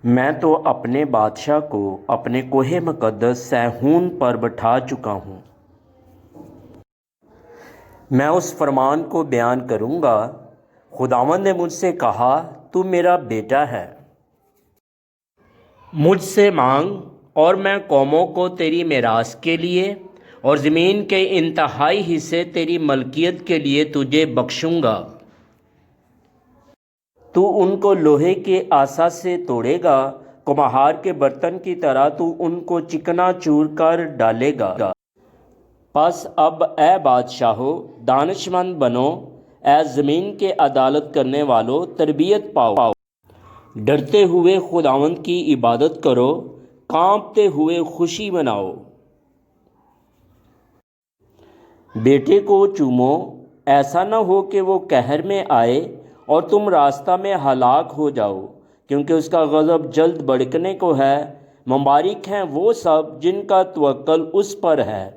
میں تو اپنے بادشاہ کو اپنے کوہ مقدس سیہون پر بٹھا چکا ہوں۔ میں اس فرمان کو بیان کروں گا۔ خداوند نے مجھ سے کہا، تو میرا بیٹا ہے۔ مجھ سے مانگ اور میں قوموں کو تیری میراث کے لیے اور زمین کے انتہائی حصے تیری ملکیت کے لیے تجھے بخشوں گا۔ تو ان کو لوہے کے عصا سے توڑے گا، کمہار کے برتن کی طرح تو ان کو چکنا چور کر ڈالے گا۔ پس اب اے بادشاہو، دانش مند بنو، اے زمین کے عدالت کرنے والو، تربیت پاؤ۔ ڈرتے ہوئے خداوند کی عبادت کرو، کانپتے ہوئے خوشی مناؤ۔ بیٹے کو چومو، ایسا نہ ہو کہ وہ قہر میں آئے اور تم راستہ میں ہلاک ہو جاؤ، کیونکہ اس کا غضب جلد بھڑکنے کو ہے۔ مبارک ہیں وہ سب جن کا توکل اس پر ہے۔